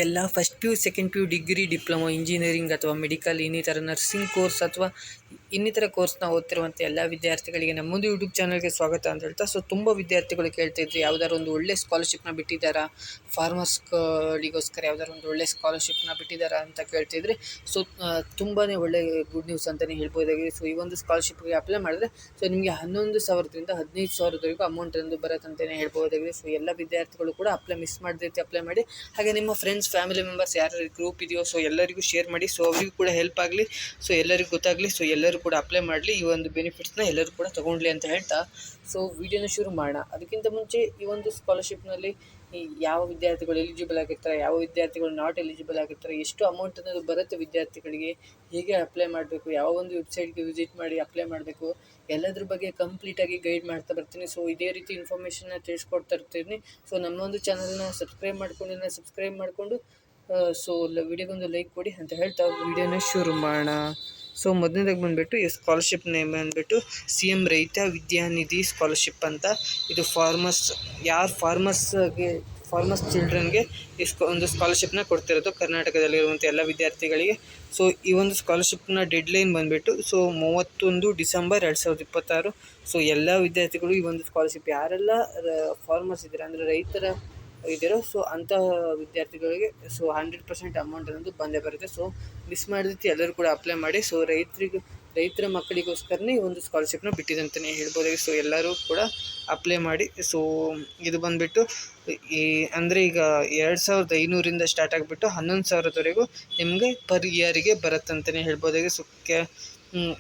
ಎಲ್ಲ first P U, second P U, degree, diploma, engineering ಅಥವಾ medical ಇನ್ನಿತರ nursing course ಅಥವಾ ಇನ್ನಿತರ ಕೋರ್ಸ್ನ ಓದ್ತಿರುವಂಥ ಎಲ್ಲ ವಿದ್ಯಾರ್ಥಿಗಳಿಗೆ ನಮ್ಮೊಂದು ಯೂಟ್ಯೂಬ್ ಚಾನಲ್ಗೆ ಸ್ವಾಗತ ಅಂತ ಹೇಳ್ತಾ, ಸೊ ತುಂಬ ವಿದ್ಯಾರ್ಥಿಗಳು ಕೇಳ್ತಾಯಿದ್ರು ಯಾವ್ದಾದ್ರು ಒಂದು ಒಳ್ಳೆ ಸ್ಕಾಲರ್ಶಿಪ್ನ ಬಿಟ್ಟಿದ್ದಾರಾ, ಫಾರ್ಮರ್ಸ್ಗಳಿಗೋಸ್ಕರ ಯಾವ್ದಾದ್ರು ಒಂದು ಒಳ್ಳೆ ಸ್ಕಾಲರ್ಶಿಪ್ನ ಬಿಟ್ಟಿದ್ದಾರಾ ಅಂತ ಕೇಳ್ತಿದ್ರೆ, ಸೊ ತುಂಬಾ ಒಳ್ಳೆ ಗುಡ್ ನ್ಯೂಸ್ ಅಂತಲೇ ಹೇಳ್ಬೋದಾಗಿದೆ. ಸೊ ಈ ಒಂದು ಸ್ಕಾಲರ್ಶಿಪ್ಗೆ ಅಪ್ಲೈ ಮಾಡಿದ್ರೆ ಸೊ ನಿಮಗೆ 11,000ರಿಂದ 15,000ವರೆಗೂ ಅಮೌಂಟ್ ಎಂದು ಬರುತ್ತಂತಲೇ ಹೇಳ್ಬೋದಾಗಿದೆ. ಸೊ ಎಲ್ಲ ವಿದ್ಯಾರ್ಥಿಗಳು ಕೂಡ ಮಿಸ್ ಮಾಡದೆ ಅಪ್ಲೈ ಮಾಡಿ, ಹಾಗೆ ನಿಮ್ಮ ಫ್ರೆಂಡ್ಸ್, ಫ್ಯಾಮಿಲಿ ಮೆಂಬರ್ಸ್ ಯಾರು ಗ್ರೂಪ್ ಇದೆಯೋ ಸೊ ಎಲ್ಲರಿಗೂ ಶೇರ್ ಮಾಡಿ. ಸೊ ಅವರಿಗೂ ಕೂಡ ಹೆಲ್ಪ್ ಆಗಲಿ, ಸೊ ಎಲ್ಲರಿಗೂ ಗೊತ್ತಾಗಲಿ, ಸೊ ಎಲ್ಲರೂ ಕೂಡ ಅಪ್ಲೈ ಮಾಡಲಿ, ಈ ಒಂದು ಬೆನಿಫಿಟ್ಸ್ನ ಎಲ್ಲರೂ ಕೂಡ ತೊಗೊಳ್ಲಿ ಅಂತ ಹೇಳ್ತಾ ಸೊ ವಿಡಿಯೋನ ಶುರು ಮಾಡೋಣ. ಅದಕ್ಕಿಂತ ಮುಂಚೆ ಈ ಒಂದು ಸ್ಕಾಲರ್ಶಿಪ್ನಲ್ಲಿ ಯಾವ ವಿದ್ಯಾರ್ಥಿಗಳು ಎಲಿಜಿಬಲ್ ಆಗಿರ್ತಾರೆ, ಯಾವ ವಿದ್ಯಾರ್ಥಿಗಳು ನಾಟ್ ಎಲಿಜಿಬಲ್ ಆಗಿರ್ತಾರೆ, ಎಷ್ಟು ಅಮೌಂಟ್ ಅನ್ನೋದು ಬರುತ್ತೆ ವಿದ್ಯಾರ್ಥಿಗಳಿಗೆ, ಹೇಗೆ ಅಪ್ಲೈ ಮಾಡಬೇಕು, ಯಾವ ಒಂದು ವೆಬ್ಸೈಟ್ಗೆ ವಿಸಿಟ್ ಮಾಡಿ ಅಪ್ಲೈ ಮಾಡಬೇಕು, ಎಲ್ಲದ್ರ ಬಗ್ಗೆ ಕಂಪ್ಲೀಟಾಗಿ ಗೈಡ್ ಮಾಡ್ತಾ ಬರ್ತೀನಿ. ಸೊ ಇದೇ ರೀತಿ ಇನ್ಫಾರ್ಮೇಷನ್ನ ತಿಳಿಸ್ಕೊಡ್ತಾ ಇರ್ತೀನಿ. ಸೊ ನಮ್ಮೊಂದು ಚಾನಲ್ನ ಸಬ್ಸ್ಕ್ರೈಬ್ ಮಾಡಿಕೊಂಡು ಸೊ ವಿಡಿಯೋಗೊಂದು ಲೈಕ್ ಕೊಡಿ ಅಂತ ಹೇಳ್ತಾ ವಿಡಿಯೋನ ಶುರು ಮಾಡೋಣ. ಸೊ ಮೊದಲನೇದಾಗಿ ಬಂದುಬಿಟ್ಟು ಈ ಸ್ಕಾಲರ್ಶಿಪ್ ನೇಮ್ ಬಂದುಬಿಟ್ಟು CM ರೈತ ವಿದ್ಯಾನಿಧಿ ಸ್ಕಾಲರ್ಶಿಪ್ ಅಂತ. ಇದು ಫಾರ್ಮರ್ಸ್ ಚಿಲ್ಡ್ರನ್ಗೆ ಒಂದು ಸ್ಕಾಲರ್ಶಿಪ್ನ ಕೊಡ್ತಿರೋದು ಕರ್ನಾಟಕದಲ್ಲಿರುವಂಥ ಎಲ್ಲ ವಿದ್ಯಾರ್ಥಿಗಳಿಗೆ. ಸೊ ಈ ಒಂದು ಸ್ಕಾಲರ್ಶಿಪ್ನ ಡೆಡ್ಲೈನ್ ಬಂದುಬಿಟ್ಟು ಸೊ 31 ಡಿಸೆಂಬರ್ 2026. ಸೊ ಎಲ್ಲ ವಿದ್ಯಾರ್ಥಿಗಳು ಈ ಒಂದು ಸ್ಕಾಲರ್ಶಿಪ್ ಯಾರೆಲ್ಲ ಫಾರ್ಮರ್ಸ್ ಇದ್ದಾರೆ ಅಂದರೆ ರೈತರ ಇದ್ದೀರೋ ಸೊ ಅಂಥ ವಿದ್ಯಾರ್ಥಿಗಳಿಗೆ ಸೊ 100% ಅಮೌಂಟ್ ಅನ್ನೋದು ಬಂದೇ ಬರುತ್ತೆ. ಸೊ ಮಿಸ್ ಮಾಡಿದ್ರೆ ಎಲ್ಲರೂ ಕೂಡ ಅಪ್ಲೈ ಮಾಡಿ. ಸೊ ರೈತರ ಮಕ್ಕಳಿಗೋಸ್ಕರನೇ ಈ ಒಂದು ಸ್ಕಾಲರ್ಶಿಪ್ನ ಬಿಟ್ಟಿದೆ ಅಂತಲೇ ಹೇಳ್ಬೋದು. ಸೊ ಎಲ್ಲರೂ ಕೂಡ ಅಪ್ಲೈ ಮಾಡಿ. ಸೊ ಇದು ಬಂದುಬಿಟ್ಟು ಅಂದರೆ ಈಗ 2,500ರಿಂದ ಸ್ಟಾರ್ಟ್ ಆಗಿಬಿಟ್ಟು 11,000ವರೆಗೂ ನಿಮಗೆ ಪರ್ ಇಯರಿಗೆ ಬರುತ್ತಂತಲೇ ಹೇಳ್ಬೋದಾಗಿ. ಸೊ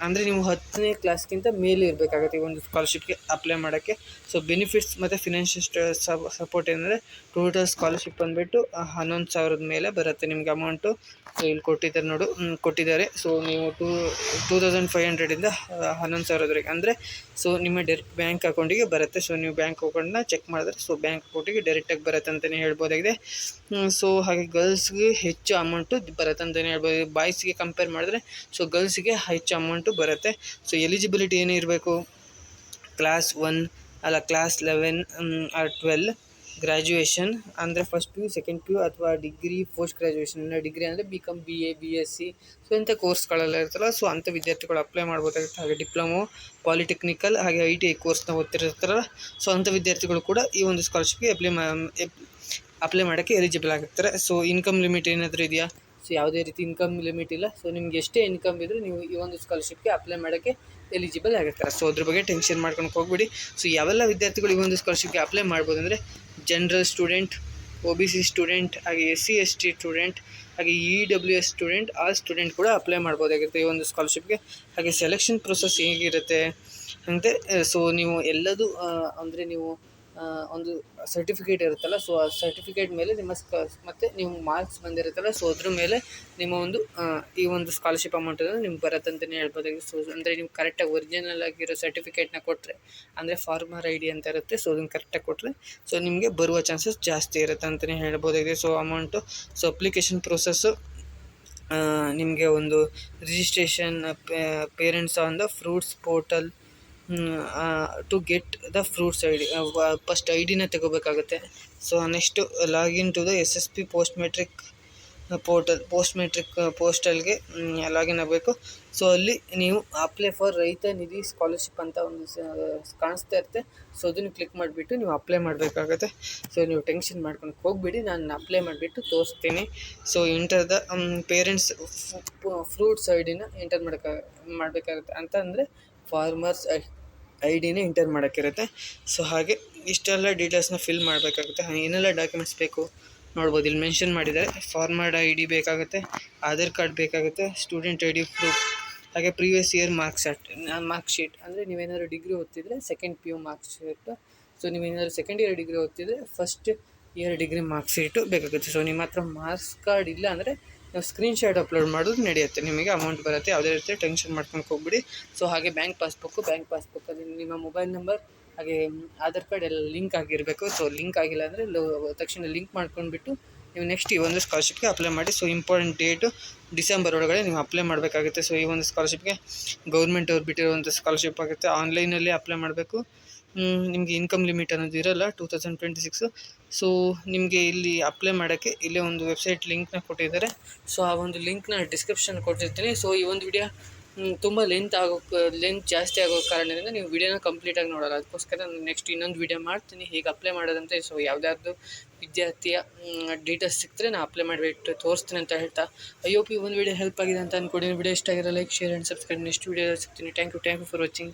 ಅಂದರೆ ನೀವು 10ನೇ ಕ್ಲಾಸ್ಗಿಂತ ಮೇಲೆ ಇರಬೇಕಾಗುತ್ತೆ ಈ ಒಂದು ಸ್ಕಾಲರ್ಶಿಪ್ಗೆ ಅಪ್ಲೈ ಮಾಡೋಕ್ಕೆ. ಸೊ ಬೆನಿಫಿಟ್ಸ್ ಮತ್ತು ಫಿನಾನ್ಷಿಯಲ್ ಸಪೋರ್ಟ್ ಏನಂದರೆ ಟೋಟಲ್ ಸ್ಕಾಲರ್ಶಿಪ್ ಬಂದುಬಿಟ್ಟು 11,000 ಮೇಲೆ ಬರುತ್ತೆ ನಿಮಗೆ ಅಮೌಂಟು. ಸೊ ಇಲ್ಲಿ ಕೊಟ್ಟಿದ್ದಾರೆ. ಸೊ ನೀವು 2,500ರಿಂದ 11,000ವರೆಗೆ ಅಂದರೆ ಸೊ ನಿಮ್ಮ ಡೈರೆಕ್ಟ್ ಬ್ಯಾಂಕ್ ಅಕೌಂಟಿಗೆ ಬರುತ್ತೆ. ಸೊ ನೀವು ಬ್ಯಾಂಕ್ ಅಕೌಂಟನ್ನ ಚೆಕ್ ಮಾಡಿದ್ರೆ ಸೊ ಬ್ಯಾಂಕ್ ಅಕೌಂಟಿಗೆ ಡೈರೆಕ್ಟಾಗಿ ಬರುತ್ತೆ ಅಂತಲೇ ಹೇಳ್ಬೋದಾಗಿದೆ. ಸೊ ಹಾಗೆ ಗರ್ಲ್ಸ್ಗೆ ಹೆಚ್ಚು ಅಮೌಂಟು ಬರುತ್ತೆ ಅಂತಲೇ ಹೇಳ್ಬೋದು. ಬಾಯ್ಸ್ಗೆ ಕಂಪೇರ್ ಮಾಡಿದ್ರೆ ಸೊ ಗರ್ಲ್ಸ್ಗೆ ಹೆಚ್ಚು ಅಮೌಂಟು ಬರುತ್ತೆ. ಸೊ ಎಲಿಜಿಬಿಲಿಟಿ ಏನೇ ಇರಬೇಕು, ಕ್ಲಾಸ್ 11 ಆರ್ 12 ಗ್ರ್ಯಾಜುಯೇಷನ್ ಅಂದರೆ first P U, second P U ಅಥವಾ ಡಿಗ್ರಿ, ಪೋಸ್ಟ್ ಗ್ರ್ಯಾಜುಯೇಷನ್. ಡಿಗ್ರಿ ಅಂದರೆ BCom, BA, BSc ಸೊ ಇಂಥ ಕೋರ್ಸ್ಗಳೆಲ್ಲ ಇರ್ತಲ್ಲ. ಸೊ ಅಂಥ ವಿದ್ಯಾರ್ಥಿಗಳು ಅಪ್ಲೈ ಮಾಡ್ಬೋದಾಗುತ್ತೆ. ಹಾಗೆ ಡಿಪ್ಲೊಮೊ, ಪಾಲಿಟೆಕ್ನಿಕಲ್ ಹಾಗೆ ITI ಕೋರ್ಸ್ನ ಓದ್ತಿರ್ತಾರಲ್ಲ ಸೊ ಅಂಥ ವಿದ್ಯಾರ್ಥಿಗಳು ಕೂಡ ಈ ಒಂದು ಸ್ಕಾಲರ್ಶಿಪ್ಗೆ ಅಪ್ಲೈ ಮಾಡೋಕ್ಕೆ ಎಲಿಜಿಬಲ್ ಆಗಿರ್ತಾರೆ. ಸೊ ಇನ್ಕಮ್ ಲಿಮಿಟ್ ಏನಾದರೂ ಇದೆಯಾ? ಸೊ ಯಾವುದೇ ರೀತಿ ಇನ್ಕಮ್ ಲಿಮಿಟ್ ಇಲ್ಲ. ಸೊ ನಿಮ್ಗೆ ಎಷ್ಟೇ ಇನ್ಕಮ್ ಇದ್ದರೂ ನೀವು ಈ ಒಂದು ಸ್ಕಾಲರ್ಶಿಪ್ಗೆ ಅಪ್ಲೈ ಮಾಡೋಕ್ಕೆ ಎಲಿಜಿಬಲ್ ಆಗಿರ್ತಾರೆ. ಸೊ ಅದ್ರ ಬಗ್ಗೆ ಟೆನ್ಷನ್ ಮಾಡ್ಕೊಂಡು ಹೋಗ್ಬಿಡಿ. ಸೊ ಯಾವೆಲ್ಲ ವಿದ್ಯಾರ್ಥಿಗಳು ಈ ಒಂದು ಸ್ಕಾಲರ್ಶಿಪ್ಗೆ ಅಪ್ಲೈ ಮಾಡ್ಬೋದು ಅಂದರೆ ಜನರಲ್ ಸ್ಟೂಡೆಂಟ್, OBC ಸ್ಟೂಡೆಂಟ್, ಹಾಗೆ SC ST ಸ್ಟೂಡೆಂಟ್, ಹಾಗೆ EWS ಸ್ಟೂಡೆಂಟ್, ಆಲ್ ಸ್ಟೂಡೆಂಟ್ ಕೂಡ ಅಪ್ಲೈ ಮಾಡ್ಬೋದಾಗಿರುತ್ತೆ ಈ ಒಂದು ಸ್ಕಾಲರ್ಶಿಪ್ಗೆ. ಹಾಗೆ ಸೆಲೆಕ್ಷನ್ ಪ್ರೊಸೆಸ್ ಹೇಗಿರುತ್ತೆ ಅಂದರೆ ಸೊ ನೀವು ಎಲ್ಲದೂ ಅಂದರೆ ನೀವು ಒಂದು ಸರ್ಟಿಫಿಕೇಟ್ ಇರುತ್ತಲ್ಲ, ಸೊ ಆ ಸರ್ಟಿಫಿಕೇಟ್ ಮೇಲೆ ನಿಮ್ಮ ಮತ್ತು ನೀವು ಮಾರ್ಕ್ಸ್ ಬಂದಿರುತ್ತಲ್ಲ ಸೊ ಅದ್ರ ಮೇಲೆ ನಿಮ್ಮ ಒಂದು ಈ ಒಂದು ಸ್ಕಾಲರ್ಶಿಪ್ ಅಮೌಂಟ್ ನಿಮ್ಗೆ ಬರುತ್ತಂತಲೇ ಹೇಳ್ಬೋದಾಗಿದೆ. ಸೊ ಅಂದರೆ ನೀವು ಕರೆಕ್ಟಾಗಿ ಒರಿಜಿನಲ್ ಆಗಿರೋ ಸರ್ಟಿಫಿಕೇಟ್ನ ಕೊಟ್ಟರೆ ಅಂದರೆ ಫಾರ್ಮರ್ ID ಅಂತ ಇರುತ್ತೆ. ಸೊ ಅದನ್ನು ಕರೆಕ್ಟಾಗಿ ಕೊಟ್ಟರೆ ಸೊ ನಿಮಗೆ ಬರುವ ಚಾನ್ಸಸ್ ಜಾಸ್ತಿ ಇರುತ್ತೆ ಅಂತಲೇ ಹೇಳ್ಬೋದಾಗಿದೆ. So amount so application process ನಿಮಗೆ ಒಂದು registration parents on the FRUITS portal to get the FRUITS ID. First IDನ ತಗೋಬೇಕಾಗುತ್ತೆ. So next login to the SSP post matric ಪೋಸ್ಟಲ್ಗೆ ಲಾಗಿನ್ ಆಗಬೇಕು. ಸೊ ಅಲ್ಲಿ ನೀವು ಅಪ್ಲೈ ಫಾರ್ ರೈತ ನಿಧಿ ಸ್ಕಾಲರ್ಶಿಪ್ ಅಂತ ಒಂದು ಕಾಣಿಸ್ತಾ ಇರುತ್ತೆ. ಸೊ ಅದನ್ನು ಕ್ಲಿಕ್ ಮಾಡಿಬಿಟ್ಟು ನೀವು ಅಪ್ಲೈ ಮಾಡಬೇಕಾಗುತ್ತೆ. ಸೊ ನೀವು ಟೆನ್ಷನ್ ಮಾಡ್ಕೊಂಡು ಹೋಗ್ಬಿಡಿ, ನಾನು ಅಪ್ಲೈ ಮಾಡಿಬಿಟ್ಟು ತೋರಿಸ್ತೀನಿ. So enter the parents fruits IDನ ಎಂಟರ್ ಮಾಡಬೇಕಾಗುತ್ತೆ ಅಂತ ಅಂದರೆ ಫಾರ್ಮರ್ಸ್ IDನ ಎಂಟರ್ ಮಾಡೋಕ್ಕಿರುತ್ತೆ. ಸೊ ಹಾಗೆ ಇಷ್ಟೆಲ್ಲ ಡೀಟೇಲ್ಸ್ನ ಫಿಲ್ ಮಾಡಬೇಕಾಗುತ್ತೆ. ಏನೆಲ್ಲ ಡಾಕ್ಯುಮೆಂಟ್ಸ್ ಬೇಕು ನೋಡ್ಬೋದು, ಇಲ್ಲಿ ಮೆನ್ಷನ್ ಮಾಡಿದ್ದಾರೆ. ಫಾರ್ಮರ್ ID ಬೇಕಾಗುತ್ತೆ, ಆಧಾರ್ ಕಾರ್ಡ್ ಬೇಕಾಗುತ್ತೆ, ಸ್ಟೂಡೆಂಟ್ ID ಪ್ರೂಫ್, ಹಾಗೆ ಪ್ರೀವಿಯಸ್ ಇಯರ್ ಮಾರ್ಕ್ ಶೀಟ್ ಅಂದರೆ ನೀವೇನಾದರೂ ಡಿಗ್ರಿ ಓದ್ತಿದ್ರೆ second PU mark sheet. So ನೀವೇನಾದರೂ ಸೆಕೆಂಡ್ ಇಯರ್ ಡಿಗ್ರಿ ಓದ್ತಿದ್ರೆ first year degree mark sheet ಬೇಕಾಗುತ್ತೆ. ಸೊ ನಿಮ್ಮ ಹತ್ರ ಮಾರ್ಕ್ಸ್ ಕಾರ್ಡ್ ಇಲ್ಲ ಅಂದರೆ ನೀವು ಸ್ಕ್ರೀನ್ಶಾಟ್ ಅಪ್ಲೋಡ್ ಮಾಡೋದು ನಡೆಯುತ್ತೆ, ನಿಮಗೆ ಅಮೌಂಟ್ ಬರುತ್ತೆ. ಯಾವುದೇ ರೀತಿ ಟೆನ್ಷನ್ ಮಾಡ್ಕೊಂಡು ಹೋಗ್ಬಿಡಿ. ಸೊ ಹಾಗೆ ಬ್ಯಾಂಕ್ ಪಾಸ್ಬುಕ್ಕಲ್ಲಿ ನಿಮ್ಮ ಮೊಬೈಲ್ ನಂಬರ್ ಹಾಗೆ ಆಧಾರ್ ಕಾರ್ಡ್ ಎಲ್ಲ ಲಿಂಕ್ ಆಗಿರಬೇಕು. ಸೊ ಲಿಂಕ್ ಆಗಿಲ್ಲ ಅಂದರೆ ತಕ್ಷಣ ಲಿಂಕ್ ಮಾಡ್ಕೊಂಡ್ಬಿಟ್ಟು ನೀವು ನೆಕ್ಸ್ಟ್ ಈ ಒಂದು ಸ್ಕಾಲರ್ಶಿಪ್ಗೆ ಅಪ್ಲೈ ಮಾಡಿ. ಸೊ ಇಂಪಾರ್ಟೆಂಟ್ ಡೇಟು ಡಿಸೆಂಬರ್ ಒಳಗಡೆ ನೀವು ಅಪ್ಲೈ ಮಾಡಬೇಕಾಗುತ್ತೆ. ಸೊ ಈ ಒಂದು ಸ್ಕಾಲರ್ಶಿಪ್ಗೆ ಗೌರ್ಮೆಂಟ್ ಅವ್ರು ಬಿಟ್ಟಿರುವಂಥ ಸ್ಕಾಲರ್ಶಿಪ್ ಆಗುತ್ತೆ. ಆನ್ಲೈನಲ್ಲಿ ಅಪ್ಲೈ ಮಾಡಬೇಕು. ನಿಮಗೆ ಇನ್ಕಮ್ ಲಿಮಿಟ್ ಅನ್ನೋದು ಇರೋಲ್ಲ 2026. ಸೊ ನಿಮಗೆ ಇಲ್ಲಿ ಅಪ್ಲೈ ಮಾಡೋಕ್ಕೆ ಇಲ್ಲೇ ಒಂದು ವೆಬ್ಸೈಟ್ ಲಿಂಕ್ನ ಕೊಟ್ಟಿದ್ದಾರೆ. ಸೊ ಆ ಒಂದು ಲಿಂಕ್ನ ಡಿಸ್ಕ್ರಿಪ್ಷನ್ ಕೊಟ್ಟಿರ್ತೀನಿ. ಸೊ ಈ ಒಂದು ವಿಡಿಯೋ ತುಂಬ ಲೆಂತ್ ಜಾಸ್ತಿ ಆಗೋ ಕಾರಣದಿಂದ ನೀವು ವಿಡಿಯೋನ ಕಂಪ್ಲೀಟಾಗಿ ನೋಡೋಲ್ಲ. ಅದಕ್ಕೋಸ್ಕರ ನಾನು ನೆಕ್ಸ್ಟ್ ಇನ್ನೊಂದು ವಿಡಿಯೋ ಮಾಡ್ತೀನಿ ಹೇಗೆ ಅಪ್ಲೈ ಮಾಡೋದಂತೆ. ಸೊ ಯಾವುದಾದ್ರು ವಿದ್ಯಾರ್ಥಿಯ ಡೀಟೇಲ್ಸ್ ಸಿಕ್ಕಿದ್ರೆ ನಾನು ಅಪ್ಲೈ ಮಾಡಿಬಿಟ್ಟು ತೋರಿಸ್ತೀನಿ ಅಂತ ಹೇಳ್ತಾ, ಐ ಹೋಪ್ ಈ ಒಂದು ವಿಡಿಯೋ ಹೆಲ್ಪ್ ಆಗಿದೆ ಅಂತ ಅಂದ್ಕೊಂಡಿದ್ದೀನಿ. ವಿಡಿಯೋ ಇಷ್ಟ ಆಗಿರೋ like, share and subscribe. Next video ಸಿಗ್ತೀನಿ. Thank you for watching.